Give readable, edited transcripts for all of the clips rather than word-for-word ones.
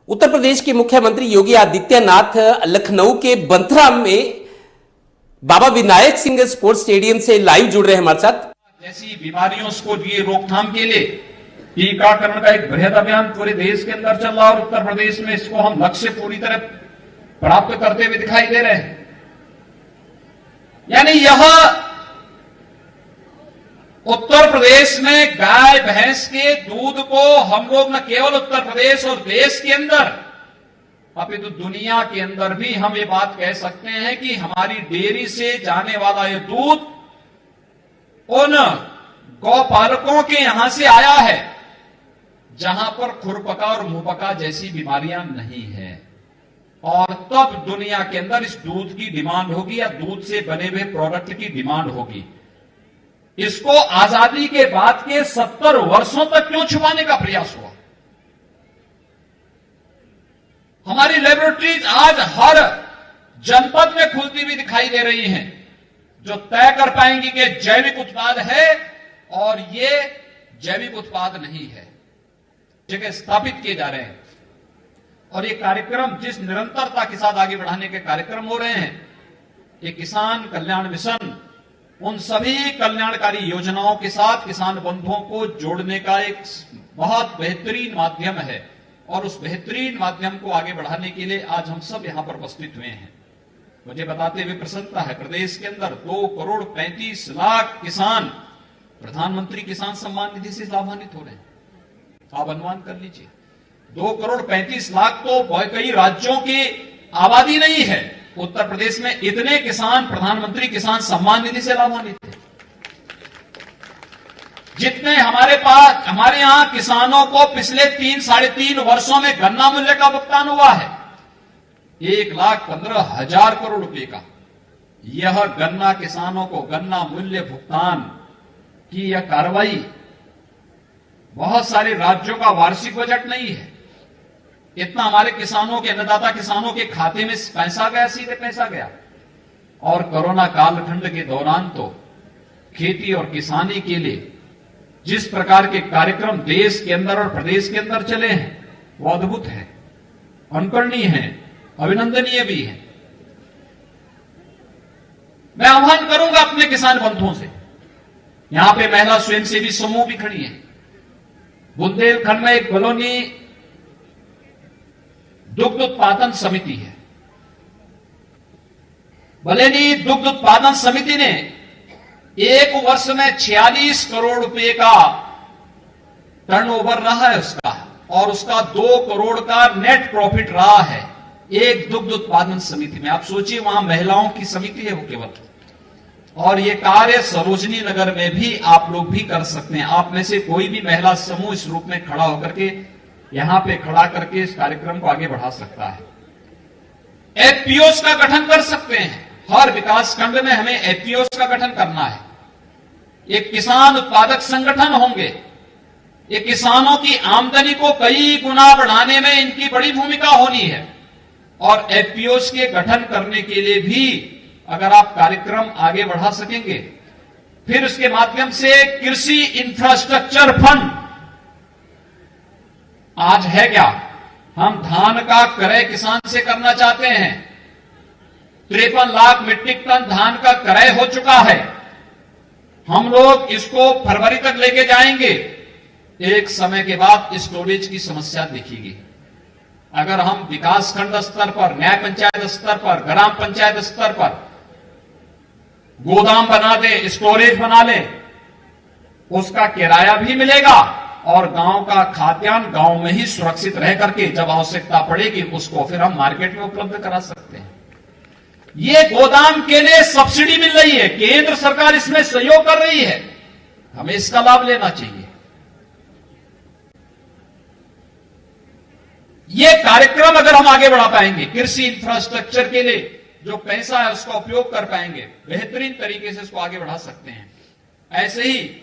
उत्तर प्रदेश के मुख्यमंत्री योगी आदित्यनाथ लखनऊ के बंथरा में बाबा विनायक सिंह स्पोर्ट्स स्टेडियम से लाइव जुड़ रहे हैं हमारे साथ। जैसी बीमारियों को लिए रोकथाम के लिए टीकाकरण का एक बृहद अभियान पूरे देश के अंदर चल रहा है और उत्तर प्रदेश में इसको हम लक्ष्य पूरी तरह प्राप्त करते हुए दिखाई दे रहे हैं। यानी यह उत्तर प्रदेश में गाय भैंस के दूध को हम लोग न केवल उत्तर प्रदेश और देश के अंदर अपितु दुनिया के अंदर भी हम ये बात कह सकते हैं कि हमारी डेयरी से जाने वाला ये दूध उन गौपालकों के यहां से आया है जहां पर खुरपका और मुंहपका जैसी बीमारियां नहीं है, और तब दुनिया के अंदर इस दूध की डिमांड होगी या दूध से बने हुए प्रोडक्ट की डिमांड होगी। इसको आजादी के बाद के 70 वर्षों तक क्यों छुपाने का प्रयास हुआ? हमारी लेबोरेटरीज आज हर जनपद में खुलती हुई दिखाई दे रही हैं, जो तय कर पाएंगी कि जैविक उत्पाद है और ये जैविक उत्पाद नहीं है, जगह स्थापित किए जा रहे हैं। और ये कार्यक्रम जिस निरंतरता के साथ आगे बढ़ाने के कार्यक्रम हो रहे हैं, ये किसान कल्याण मिशन उन सभी कल्याणकारी योजनाओं के साथ किसान बंधुओं को जोड़ने का एक बहुत बेहतरीन माध्यम है, और उस बेहतरीन माध्यम को आगे बढ़ाने के लिए आज हम सब यहां पर उपस्थित हुए हैं। मुझे बताते हुए प्रसन्नता है, प्रदेश के अंदर 2,35,00,000 किसान प्रधानमंत्री किसान सम्मान निधि से लाभान्वित हो रहे हैं। आप अनुमान कर लीजिए, 2,35,00,000 तो कई राज्यों की आबादी नहीं है। उत्तर प्रदेश में इतने किसान प्रधानमंत्री किसान सम्मान निधि से लाभान्वित हैं। जितने हमारे यहां किसानों को पिछले 3-3.5 वर्षों में गन्ना मूल्य का भुगतान हुआ है 1,15,000 करोड़ रुपए का। यह गन्ना किसानों को गन्ना मूल्य भुगतान की यह कार्रवाई बहुत सारे राज्यों का वार्षिक बजट नहीं है। इतना हमारे किसानों के अन्नदाता किसानों के खाते में पैसा गया, सीधे पैसा गया। और कोरोना कालखंड के दौरान तो खेती और किसानी के लिए जिस प्रकार के कार्यक्रम देश के अंदर और प्रदेश के अंदर चले हैं, वो अद्भुत है, अनुकरणीय है, अभिनंदनीय भी है। मैं आह्वान करूंगा अपने किसान बंधुओं से, यहां पे महिला स्वयंसेवी समूह भी खड़ी है। बुंदेलखंड में एक बलौनी दुग्ध उत्पादन समिति है। बलेनी दुग्ध उत्पादन समिति ने एक वर्ष में 46 करोड़ रुपए का टर्नओवर रहा है उसका, और उसका 2 करोड़ का नेट प्रॉफिट रहा है एक दुग्ध उत्पादन समिति में। आप सोचिए, वहां महिलाओं की समिति है वो केवल। और ये कार्य सरोजनी नगर में भी आप लोग भी कर सकते हैं। आप में से कोई भी महिला समूह इस रूप में खड़ा होकर के यहां पे खड़ा करके इस कार्यक्रम को आगे बढ़ा सकता है। एफपीओस का गठन कर सकते हैं। हर विकास खंड में हमें एफपीओस का गठन करना है। ये किसान उत्पादक संगठन होंगे। ये किसानों की आमदनी को कई गुना बढ़ाने में इनकी बड़ी भूमिका होनी है। और एफपीओस के गठन करने के लिए भी अगर आप कार्यक्रम आगे बढ़ा सकेंगे, फिर उसके माध्यम से कृषि इंफ्रास्ट्रक्चर फंड आज है क्या? हम धान का क्रय किसान से करना चाहते हैं। 53 लाख मीट्रिक टन धान का क्रय हो चुका है। हम लोग इसको फरवरी तक लेके जाएंगे। एक समय के बाद स्टोरेज की समस्या दिखेगी। अगर हम विकास खंड स्तर पर, न्याय पंचायत स्तर पर, ग्राम पंचायत स्तर पर गोदाम बना दे, स्टोरेज बना ले, उसका किराया भी मिलेगा और गांव का खाद्यान्न गांव में ही सुरक्षित रह करके जब आवश्यकता पड़ेगी उसको फिर हम मार्केट में उपलब्ध करा सकते हैं। ये गोदाम के लिए सब्सिडी मिल रही है, केंद्र सरकार इसमें सहयोग कर रही है, हमें इसका लाभ लेना चाहिए। ये कार्यक्रम अगर हम आगे बढ़ा पाएंगे, कृषि इंफ्रास्ट्रक्चर के लिए जो पैसा है उसका उपयोग कर पाएंगे, बेहतरीन तरीके से इसको आगे बढ़ा सकते हैं। ऐसे ही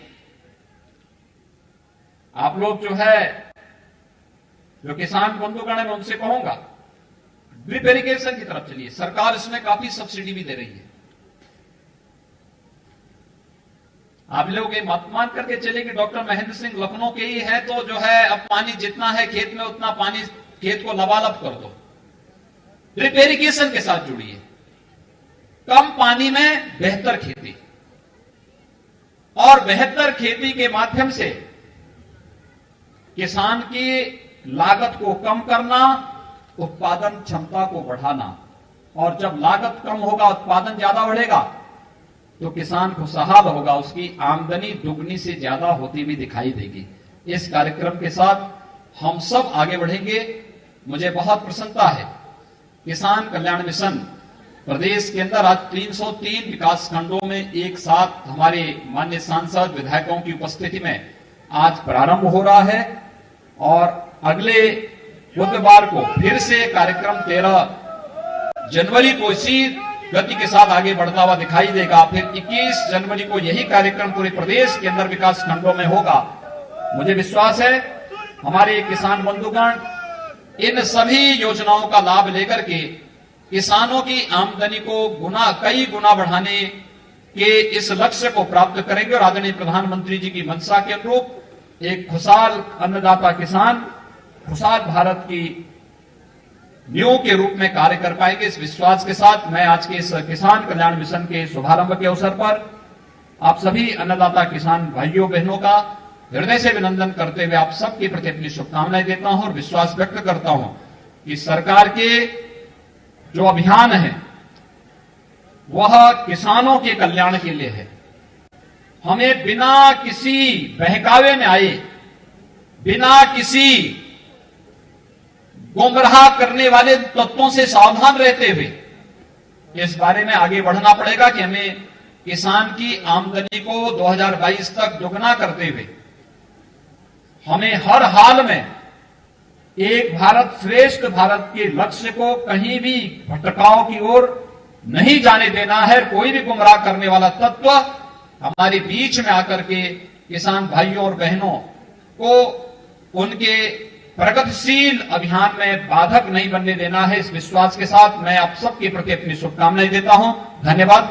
आप लोग जो है, जो किसान बंधुगण है, मैं उनसे कहूंगा ड्रिप इरिगेशन की तरफ चलिए। सरकार इसमें काफी सब्सिडी भी दे रही है। आप लोग ये मत मान करके चले कि डॉक्टर महेंद्र सिंह लखनऊ के ही है तो जो है अब पानी जितना है खेत में उतना पानी खेत को लबालब कर दो, ड्रिप इरिगेशन के साथ जुड़िए, कम पानी में बेहतर खेती, और बेहतर खेती के माध्यम से किसान की लागत को कम करना, उत्पादन क्षमता को बढ़ाना, और जब लागत कम होगा उत्पादन ज्यादा बढ़ेगा तो किसान खुशहाल होगा, उसकी आमदनी दुगनी से ज्यादा होती भी दिखाई देगी। इस कार्यक्रम के साथ हम सब आगे बढ़ेंगे। मुझे बहुत प्रसन्नता है, किसान कल्याण मिशन प्रदेश के अंदर आज 303 विकास खंडों में एक साथ हमारे माननीय सांसद विधायकों की उपस्थिति में आज प्रारंभ हो रहा है, और अगले बुधवार को फिर से कार्यक्रम 13 जनवरी को इसी गति के साथ आगे बढ़ता हुआ दिखाई देगा। फिर 21 जनवरी को यही कार्यक्रम पूरे प्रदेश के अंदर विकास खंडों में होगा। मुझे विश्वास है हमारे किसान बंधुगण इन सभी योजनाओं का लाभ लेकर के किसानों की आमदनी को कई गुना बढ़ाने के इस लक्ष्य को प्राप्त करेंगे, और आदरणीय प्रधानमंत्री जी की मंशा के अनुरूप एक खुशहाल अन्नदाता किसान खुशहाल भारत की नींव के रूप में कार्य कर पाएंगे। इस विश्वास के साथ मैं आज के इस किसान कल्याण मिशन के शुभारंभ के अवसर पर आप सभी अन्नदाता किसान भाइयों बहनों का हृदय से अभिनंदन करते हुए आप सबके प्रति अपनी शुभकामनाएं देता हूं, और विश्वास व्यक्त करता हूं कि सरकार के जो अभियान है वह किसानों के कल्याण के लिए है। हमें बिना किसी बहकावे में आए, बिना किसी गुमराह करने वाले तत्वों से सावधान रहते हुए इस बारे में आगे बढ़ना पड़ेगा कि हमें किसान की आमदनी को 2022 तक दुगना करते हुए हमें हर हाल में एक भारत श्रेष्ठ भारत के लक्ष्य को कहीं भी भटकाव की ओर नहीं जाने देना है। कोई भी गुमराह करने वाला तत्व हमारे बीच में आकर के किसान भाइयों और बहनों को उनके प्रगतिशील अभियान में बाधक नहीं बनने देना है। इस विश्वास के साथ मैं आप सबके प्रति अपनी शुभकामनाएं देता हूं। धन्यवाद।